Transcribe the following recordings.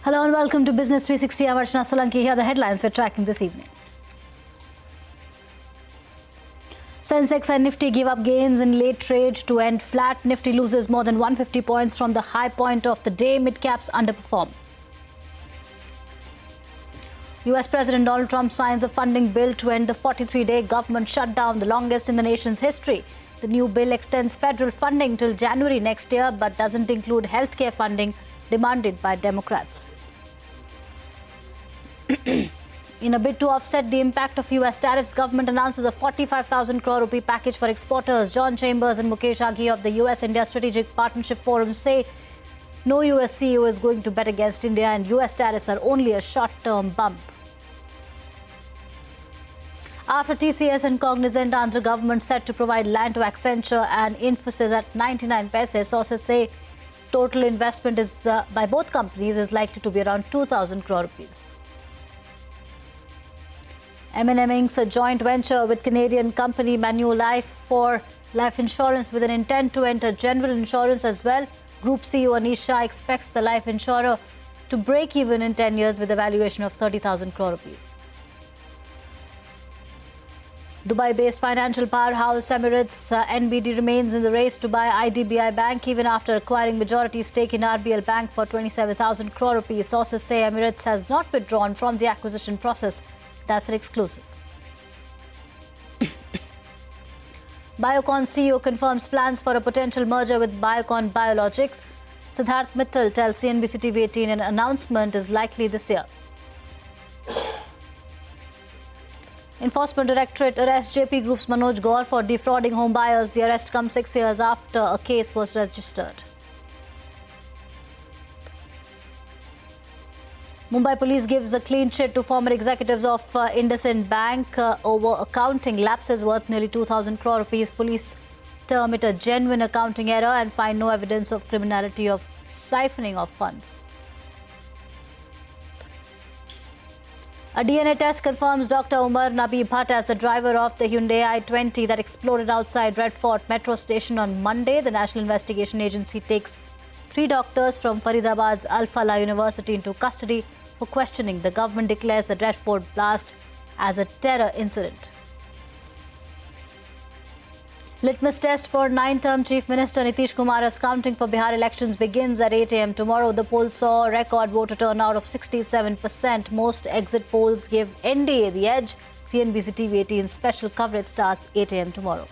Hello and welcome to Business 360. I'm Archana Solanki. Here are the headlines we're tracking this evening. Sensex and Nifty give up gains in late trade to end flat. Nifty loses more than 150 points from the high point of the day. Mid-caps underperform. US President Donald Trump signs a funding bill to end the 43-day government shutdown, the longest in the nation's history. The new bill extends federal funding till January next year, but doesn't include healthcare funding demanded by Democrats. In a bid to offset the impact of US tariffs, government announces a 45,000 crore rupee package for exporters. John Chambers and Mukesh Aghi of the US-India Strategic Partnership Forum say no US CEO is going to bet against India and US tariffs are only a short-term bump. After TCS and Cognizant, Andhra government set to provide land to Accenture and Infosys at 99 paise. Sources say total investment by both companies is likely to be around 2,000 crore rupees. M&M inks a joint venture with Canadian company Manulife for life insurance with an intent to enter general insurance as well. Group CEO Anish Shah expects the life insurer to break even in 10 years with a valuation of 30,000 crore rupees. Dubai-based financial powerhouse Emirates NBD remains in the race to buy IDBI Bank even after acquiring majority stake in RBL Bank for 27,000 crore rupees. Sources say Emirates has not withdrawn from the acquisition process. That's an exclusive. Biocon CEO confirms plans for a potential merger with Biocon Biologics. Siddharth Mittal tells CNBC TV18 an announcement is likely this year. Enforcement Directorate arrests Jaypee Group's Manoj Gaur for defrauding home buyers. The arrest comes 6 years after a case was registered. Mumbai police gives a clean chit to former executives of Indusind Bank over accounting lapses worth nearly 2,000 crore rupees. Police term it a genuine accounting error and find no evidence of criminality of siphoning of funds. A DNA test confirms Dr Nabi Bhat as the driver of the Hyundai i20 that exploded outside Redfort metro station on Monday. The National Investigation Agency takes 3 doctors from Faridabad's Al Falah University into custody for questioning. The government declares the Redfort blast as a terror incident. Litmus test for 9-term Chief Minister Nitish Kumar's counting for Bihar elections begins at 8 a.m. tomorrow. The poll saw a record voter turnout of 67%. Most exit polls give NDA the edge. CNBC TV18 special coverage starts 8 a.m. tomorrow.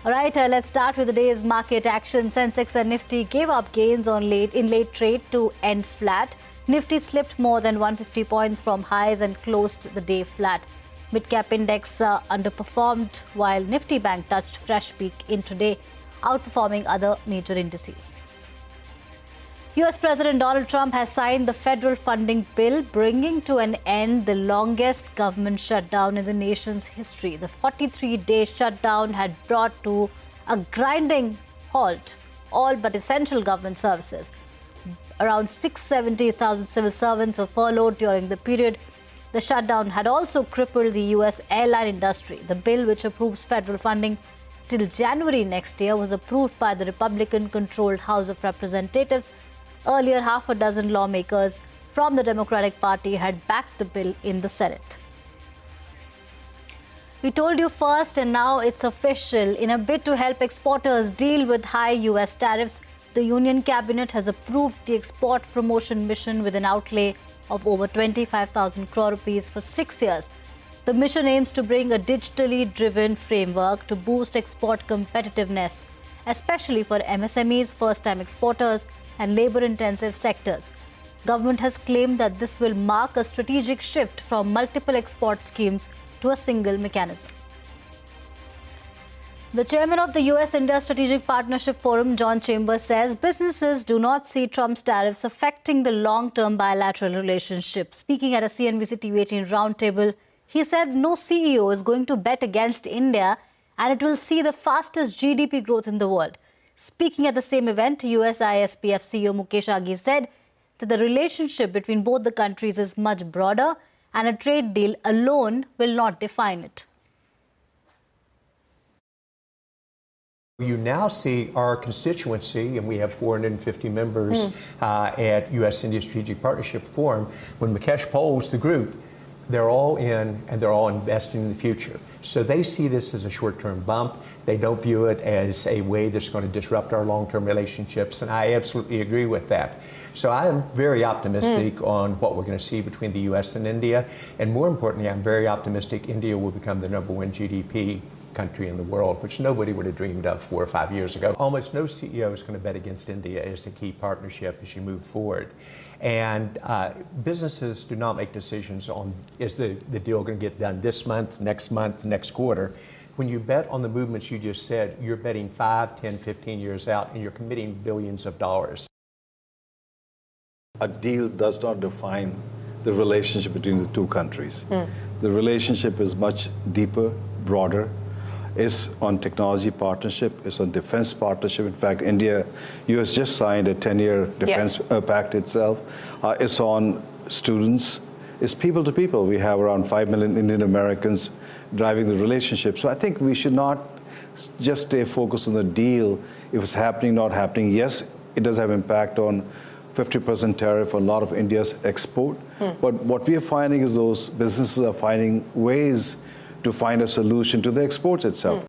All right, let's start with the day's market action. Sensex and Nifty gave up gains in late trade to end flat. Nifty slipped more than 150 points from highs and closed the day flat. Mid-cap index underperformed while Nifty Bank touched fresh peak intraday, outperforming other major indices. US President Donald Trump has signed the federal funding bill, bringing to an end the longest government shutdown in the nation's history. The 43-day shutdown had brought to a grinding halt all but essential government services. Around 670,000 civil servants were furloughed during the period. The shutdown had also crippled the US airline industry. The bill, which approves federal funding till January next year, was approved by the Republican-controlled House of Representatives. Earlier, half a dozen lawmakers from the Democratic Party had backed the bill in the Senate. We told you first and now it's official. In a bid to help exporters deal with high US tariffs, the Union Cabinet has approved the export promotion mission with an outlay of over 25,000 crore rupees for 6 years. The mission aims to bring a digitally driven framework to boost export competitiveness, especially for MSMEs, first-time exporters and labor-intensive sectors. Government has claimed that this will mark a strategic shift from multiple export schemes to a single mechanism. The chairman of the US-India Strategic Partnership Forum, John Chambers, says businesses do not see Trump's tariffs affecting the long-term bilateral relationship. Speaking at a CNBC TV18 roundtable, he said no CEO is going to bet against India and it will see the fastest GDP growth in the world. Speaking at the same event, USISPF CEO Mukesh Aghi said that the relationship between both the countries is much broader and a trade deal alone will not define it. You now see our constituency, and we have 450 members at U.S. India Strategic Partnership Forum. When Mukesh polls the group, they're all in and they're all investing in the future. So they see this as a short-term bump. They don't view it as a way that's going to disrupt our long-term relationships, and I absolutely agree with that. So I am very optimistic on what we're going to see between the U.S. and India, and more importantly, I'm very optimistic India will become the #1 GDP country in the world, which nobody would have dreamed of 4 or 5 years ago. Almost no CEO is going to bet against India as a key partnership as you move forward. And businesses do not make decisions on, is the deal going to get done this month, next quarter. When you bet on the movements you just said, you're betting 5, 10, 15 years out, and you're committing billions of dollars. A deal does not define the relationship between the two countries. The relationship is much deeper, broader. It's on technology partnership, it's on defense partnership. In fact, US just signed a 10-year defense pact itself. It's on students, it's people to people. We have around 5 million Indian Americans driving the relationship. So I think we should not just stay focused on the deal, if it's happening, not happening. Yes, it does have impact on 50% tariff on a lot of India's export. But what we are finding is those businesses are finding ways to find a solution to the exports itself.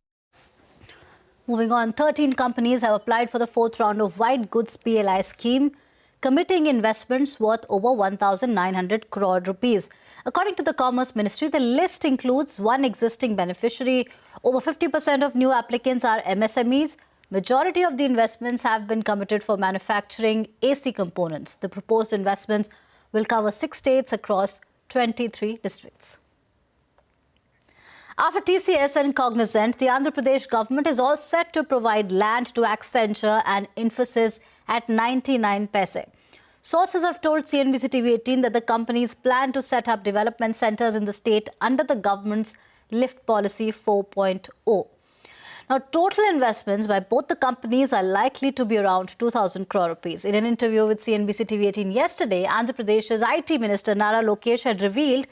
Moving on, 13 companies have applied for the 4th round of white goods PLI scheme, committing investments worth over 1,900 crore rupees. According to the Commerce Ministry, the list includes one existing beneficiary. Over 50% of new applicants are MSMEs. Majority of the investments have been committed for manufacturing AC components. The proposed investments will cover 6 states across 23 districts. After TCS and Cognizant, the Andhra Pradesh government is all set to provide land to Accenture and Infosys at 99 paise. Sources have told CNBC TV18 that the companies plan to set up development centers in the state under the government's Lift Policy 4.0. Now, total investments by both the companies are likely to be around 2,000 crore rupees. In an interview with CNBC TV18 yesterday, Andhra Pradesh's IT Minister Nara Lokesh had revealed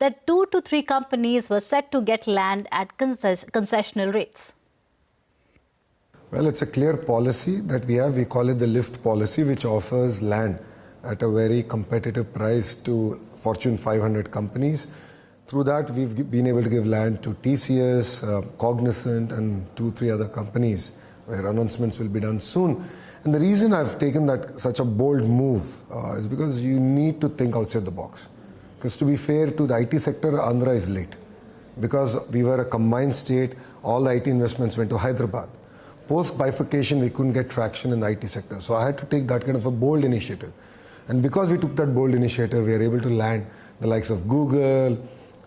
that 2 to 3 companies were set to get land at concessional rates. Well, it's a clear policy that we have. We call it the Lift Policy, which offers land at a very competitive price to Fortune 500 companies. Through that, we've been able to give land to TCS, Cognizant, and 2-3 other companies, where announcements will be done soon. And the reason I've taken such a bold move is because you need to think outside the box. Because to be fair to the IT sector, Andhra is late. Because we were a combined state, all the IT investments went to Hyderabad. Post-bifurcation, we couldn't get traction in the IT sector. So I had to take that kind of a bold initiative. And because we took that bold initiative, we are able to land the likes of Google,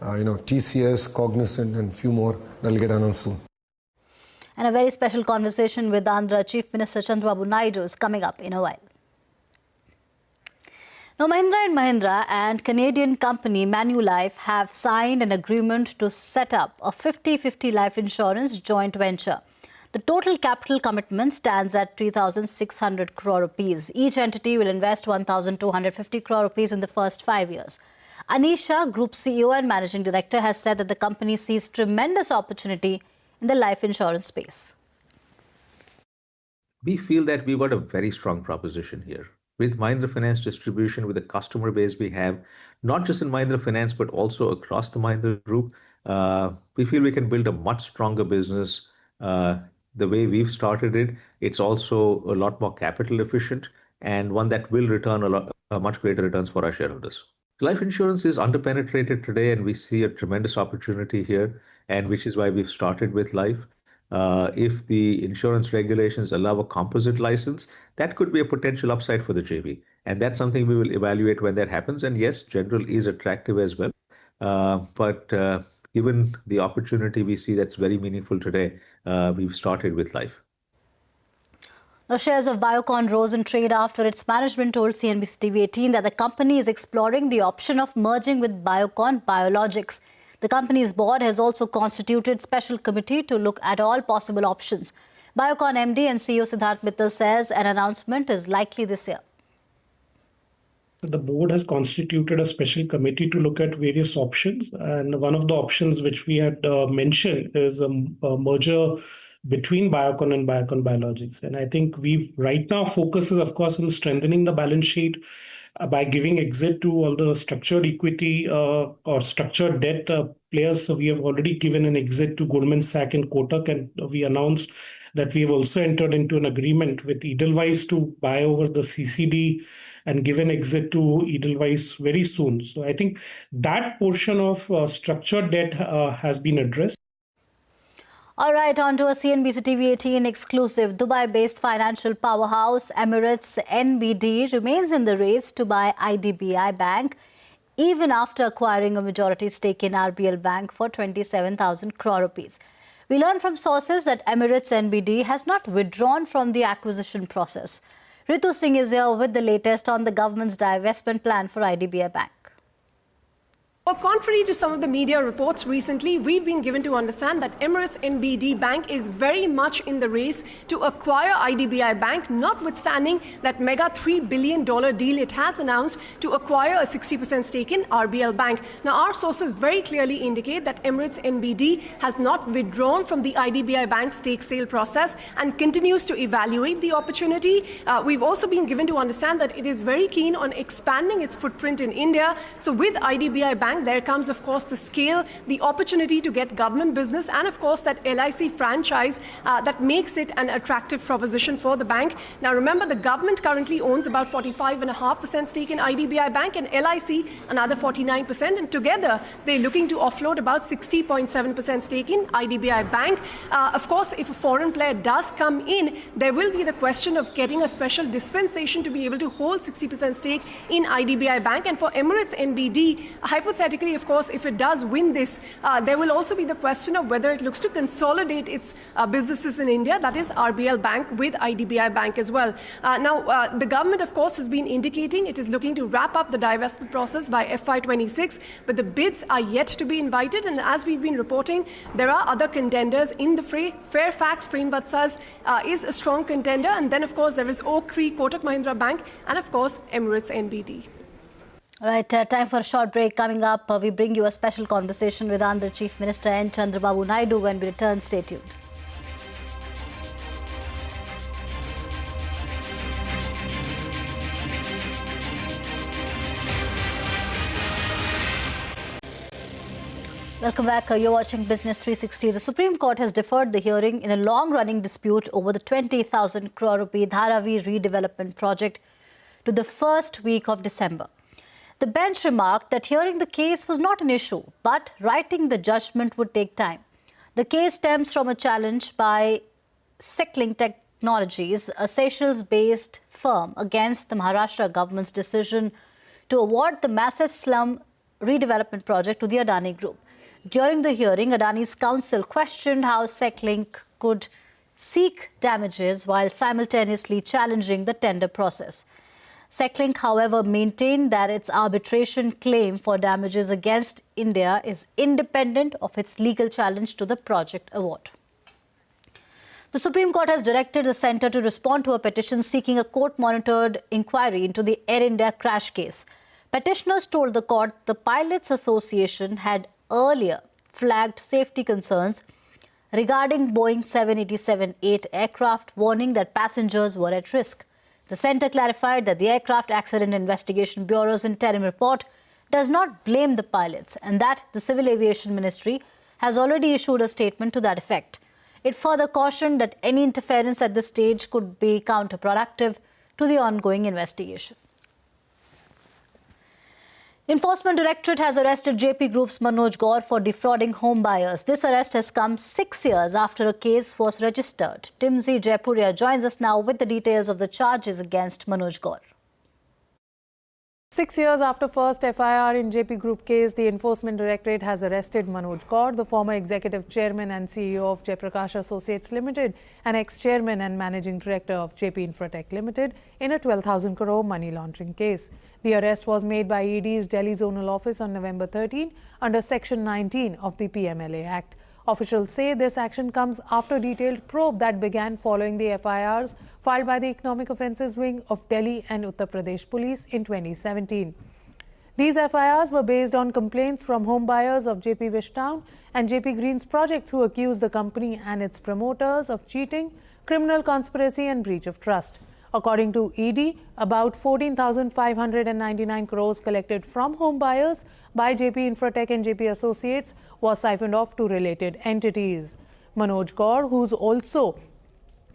TCS, Cognizant, and a few more that will get announced soon. And a very special conversation with Andhra Chief Minister Chandrababu Naidu is coming up in a while. Now, Mahindra and Canadian company Manulife have signed an agreement to set up a 50-50 life insurance joint venture. The total capital commitment stands at 3,600 crore rupees. Each entity will invest 1,250 crore rupees in the first 5 years. Anisha, Group CEO and Managing Director, has said that the company sees tremendous opportunity in the life insurance space. We feel that we've got a very strong proposition here. With Mahindra Finance distribution, with the customer base we have, not just in Mahindra Finance, but also across the Mahindra Group, we feel we can build a much stronger business. The way we've started it, it's also a lot more capital efficient and one that will return much greater returns for our shareholders. Life insurance is underpenetrated today, and we see a tremendous opportunity here, and which is why we've started with life. If the insurance regulations allow a composite license, that could be a potential upside for the JV. And that's something we will evaluate when that happens. And yes, general is attractive as well. But given the opportunity we see that's very meaningful today, we've started with life. Now, shares of Biocon rose in trade after its management told CNBC TV18 that the company is exploring the option of merging with Biocon Biologics. The company's board has also constituted special committee to look at all possible options. Biocon MD and CEO Siddharth Mittal says an announcement is likely this year. The board has constituted a special committee to look at various options. And one of the options which we had mentioned is a merger between Biocon and Biocon Biologics. And I think we've right now focuses, of course, on strengthening the balance sheet by giving exit to all the structured equity or structured debt players. So we have already given an exit to Goldman Sachs and Kotak, and we announced that we have also entered into an agreement with Edelweiss to buy over the CCD and give an exit to Edelweiss very soon. So I think that portion of structured debt has been addressed. All right, on to a CNBC TV18 exclusive. Dubai-based financial powerhouse Emirates NBD remains in the race to buy IDBI Bank, even after acquiring a majority stake in RBL Bank for 27,000 crore rupees. We learn from sources that Emirates NBD has not withdrawn from the acquisition process. Ritu Singh is here with the latest on the government's divestment plan for IDBI Bank. Well, contrary to some of the media reports recently, we've been given to understand that Emirates NBD Bank is very much in the race to acquire IDBI Bank, notwithstanding that mega $3 billion deal it has announced to acquire a 60% stake in RBL Bank. Now, our sources very clearly indicate that Emirates NBD has not withdrawn from the IDBI Bank stake sale process and continues to evaluate the opportunity. We've also been given to understand that it is very keen on expanding its footprint in India. So with IDBI Bank, there comes, of course, the scale, the opportunity to get government business, and, of course, that LIC franchise that makes it an attractive proposition for the bank. Now, remember, the government currently owns about 45.5% stake in IDBI Bank and LIC another 49%. And together, they're looking to offload about 60.7% stake in IDBI Bank. Of course, if a foreign player does come in, there will be the question of getting a special dispensation to be able to hold 60% stake in IDBI Bank. And for Emirates NBD, hypothetically, of course, if it does win this, there will also be the question of whether it looks to consolidate its businesses in India, that is RBL Bank with IDBI Bank as well. Now, the government, of course, has been indicating it is looking to wrap up the divestment process by FY26, but the bids are yet to be invited. And as we've been reporting, there are other contenders in the fray. Fairfax Prembatsas is a strong contender. And then, of course, there is Oak Tree, Kotak Mahindra Bank, and, of course, Emirates NBD. All right, time for a short break. Coming up, we bring you a special conversation with Andhra Chief Minister N. Chandrababu Naidu. When we return, stay tuned. Welcome back. You're watching Business 360. The Supreme Court has deferred the hearing in a long-running dispute over the 20,000 crore rupee Dharavi redevelopment project to the first week of December. The bench remarked that hearing the case was not an issue, but writing the judgment would take time. The case stems from a challenge by Seckling Technologies, a Seychelles-based firm, against the Maharashtra government's decision to award the massive slum redevelopment project to the Adani Group. During the hearing, Adani's counsel questioned how Seckling could seek damages while simultaneously challenging the tender process. Seckling, however, maintained that its arbitration claim for damages against India is independent of its legal challenge to the project award. The Supreme Court has directed the centre to respond to a petition seeking a court-monitored inquiry into the Air India crash case. Petitioners told the court the Pilots Association had earlier flagged safety concerns regarding Boeing 787-8 aircraft, warning that passengers were at risk. The centre clarified that the Aircraft Accident Investigation Bureau's interim report does not blame the pilots and that the Civil Aviation Ministry has already issued a statement to that effect. It further cautioned that any interference at this stage could be counterproductive to the ongoing investigation. Enforcement Directorate has arrested Jaypee Group's Manoj Gaur for defrauding home buyers. This arrest has come 6 years after a case was registered. Timsy Jaipuria joins us now with the details of the charges against Manoj Gaur. 6 years after first FIR in Jaypee Group case, the Enforcement Directorate has arrested Manoj Gaur, the former Executive Chairman and CEO of Jaiprakash Associates Limited and ex-Chairman and Managing Director of Jaypee Infratech Limited, in a 12,000 crore money laundering case. The arrest was made by ED's Delhi Zonal Office on November 13 under Section 19 of the PMLA Act. Officials say this action comes after detailed probe that began following the FIRs filed by the Economic Offences Wing of Delhi and Uttar Pradesh Police in 2017. These FIRs were based on complaints from home buyers of Jaypee Shutdown and Jaypee Green's projects who accused the company and its promoters of cheating, criminal conspiracy and breach of trust. According to ED, about 14,599 crores collected from home buyers by Jaypee Infratech and Jaypee Associates was siphoned off to related entities. Manoj Gaur, who's also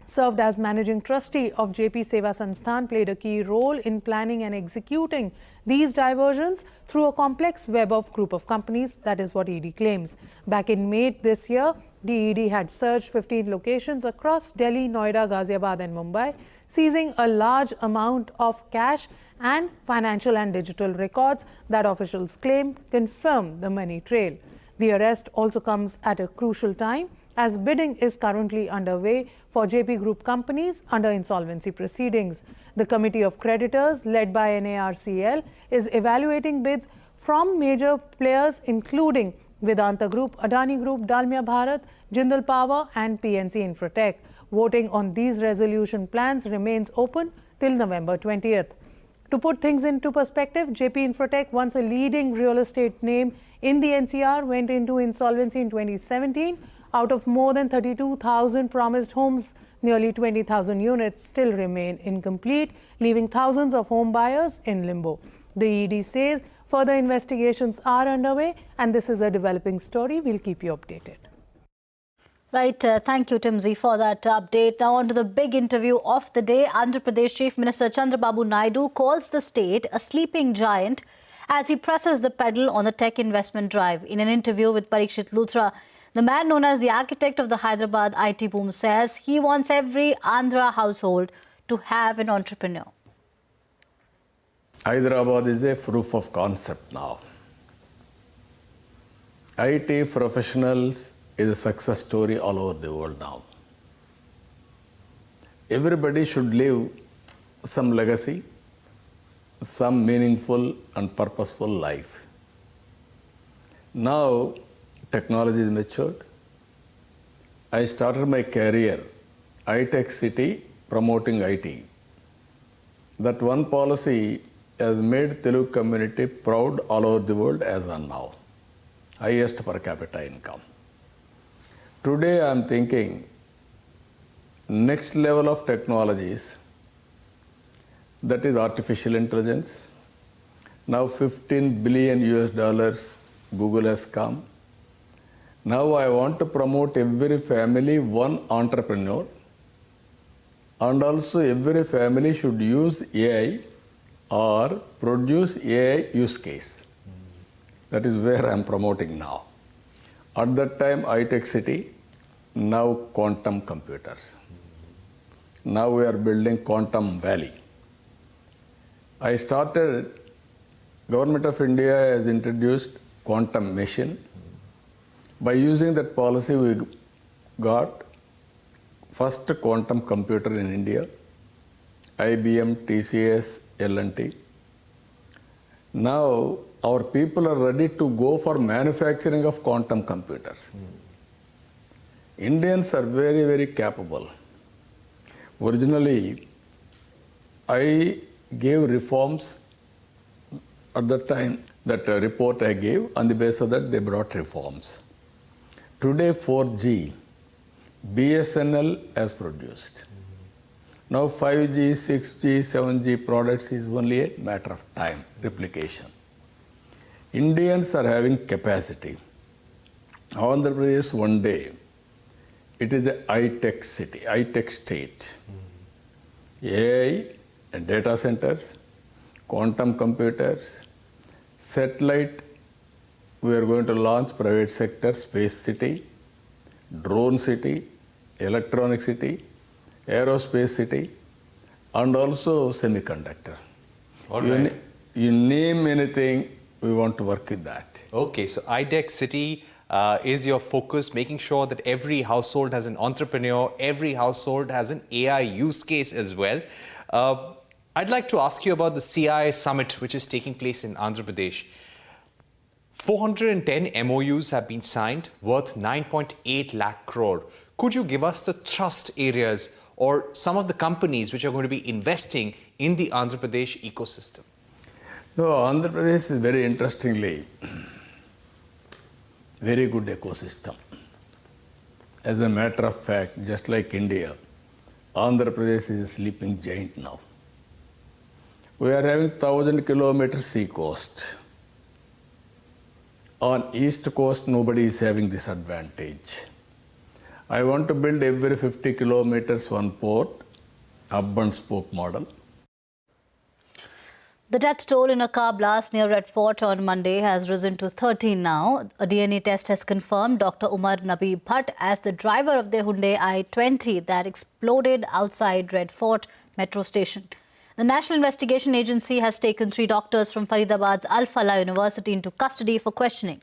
served as managing trustee of Jaypee Seva Sansthan, played a key role in planning and executing these diversions through a complex web of group of companies. That is what ED claims. Back in May this year, the ED had searched 15 locations across Delhi, Noida, Ghaziabad and Mumbai, seizing a large amount of cash and financial and digital records that officials claim confirm the money trail. The arrest also comes at a crucial time as bidding is currently underway for Jaypee Group companies under insolvency proceedings. The Committee of Creditors, led by NARCL, is evaluating bids from major players including Vedanta Group, Adani Group, Dalmia Bharat, Jindal Power and PNC Infratech. Voting on these resolution plans remains open till November 20th. To put things into perspective, Jaypee Infratech, once a leading real estate name in the NCR, went into insolvency in 2017. Out of more than 32,000 promised homes, nearly 20,000 units still remain incomplete, leaving thousands of home buyers in limbo. The ED says further investigations are underway and this is a developing story. We'll keep you updated. Right, thank you, Timsy, for that update. Now on to the big interview of the day. Andhra Pradesh Chief Minister Chandrababu Naidu calls the state a sleeping giant as he presses the pedal on the tech investment drive. In an interview with Parikshit Luthra, the man known as the architect of the Hyderabad IT boom says he wants every Andhra household to have an entrepreneur. Hyderabad is a proof of concept now. IT professionals is a success story all over the world now. Everybody should leave some legacy, some meaningful and purposeful life. Now, technology is matured. I started my career, iTech City, promoting IT. That one policy has made Telugu community proud all over the world as on now. Highest per capita income. Today I am thinking next level of technologies, that is artificial intelligence. Now $15 billion Google has come. Now I want to promote every family one entrepreneur, and also every family should use AI or produce AI use case. That is where I am promoting now. At that time, iTech City, now quantum computers. Now we are building Quantum Valley. I started, Government of India has introduced quantum machine. By using that policy, we got first quantum computer in India, IBM, TCS, L&T. Now, our people are ready to go for manufacturing of quantum computers. Indians are very, very capable. Originally, I gave reforms at the time, that report I gave, on the basis of that they brought reforms. Today 4G, BSNL has produced. Now 5G, 6G, 7G products is only a matter of time, replication. Indians are having capacity. Andhra Pradesh one day, it is a high-tech city, high-tech state. AI and data centers, quantum computers, satellite, we are going to launch private sector, space city, drone city, electronic city, aerospace city, and also semiconductor. All right. You name anything, we want to work with that. Okay, so iTech City is your focus, making sure that every household has an entrepreneur, every household has an AI use case as well. I'd like to ask you about the CI Summit, which is taking place in Andhra Pradesh. 410 MOUs have been signed, worth 9.8 lakh crore. Could you give us the trust areas or some of the companies which are going to be investing in the Andhra Pradesh ecosystem? No, Andhra Pradesh is very interestingly very good ecosystem. As a matter of fact, just like India, Andhra Pradesh is a sleeping giant now. We are having 1,000 kilometers sea coast. On east coast, nobody is having this advantage. I want to build every 50 kilometers one port, hub and spoke model. The death toll in a car blast near Redfort on Monday has risen to 13 now. A DNA test has confirmed Dr Nabi Bhat as the driver of the Hyundai i20 that exploded outside Redfort metro station. The National Investigation Agency has taken 3 doctors from Faridabad's Al Falah University into custody for questioning.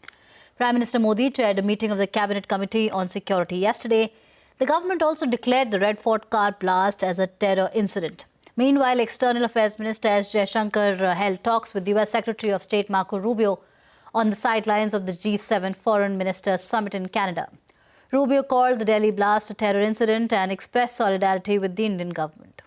Prime Minister Modi chaired a meeting of the Cabinet Committee on Security yesterday. The government also declared the Redfort car blast as a terror incident. Meanwhile, External Affairs Minister S. Jaishankar held talks with US Secretary of State Marco Rubio on the sidelines of the G7 Foreign Ministers Summit in Canada. Rubio called the Delhi blast a terror incident and expressed solidarity with the Indian government.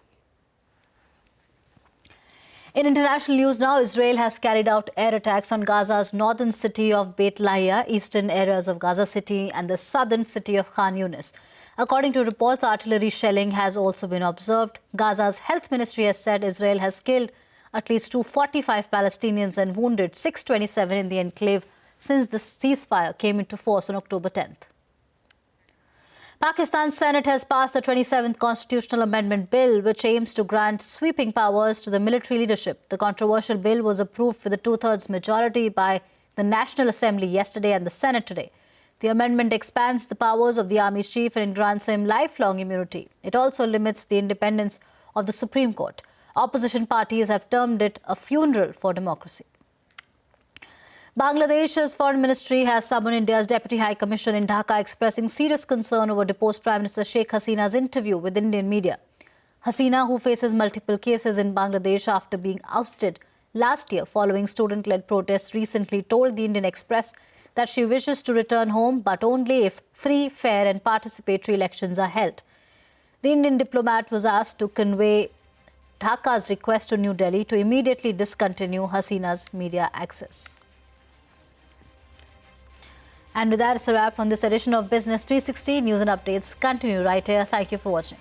In international news now, Israel has carried out air attacks on Gaza's northern city of Beit Lahia, eastern areas of Gaza City and the southern city of Khan Yunis. According to reports, artillery shelling has also been observed. Gaza's health ministry has said Israel has killed at least 245 Palestinians and wounded 627 in the enclave since the ceasefire came into force on October 10th. Pakistan's Senate has passed the 27th Constitutional Amendment Bill, which aims to grant sweeping powers to the military leadership. The controversial bill was approved with a 2/3 majority by the National Assembly yesterday and the Senate today. The amendment expands the powers of the Army Chief and grants him lifelong immunity. It also limits the independence of the Supreme Court. Opposition parties have termed it a funeral for democracy. Bangladesh's Foreign Ministry has summoned India's Deputy High Commissioner in Dhaka, expressing serious concern over deposed Prime Minister Sheikh Hasina's interview with Indian media. Hasina, who faces multiple cases in Bangladesh after being ousted last year following student-led protests, recently told the Indian Express that she wishes to return home, but only if free, fair and participatory elections are held. The Indian diplomat was asked to convey Dhaka's request to New Delhi to immediately discontinue Hasina's media access. And with that, it's a wrap on this edition of Business 360. News and updates continue right here. Thank you for watching.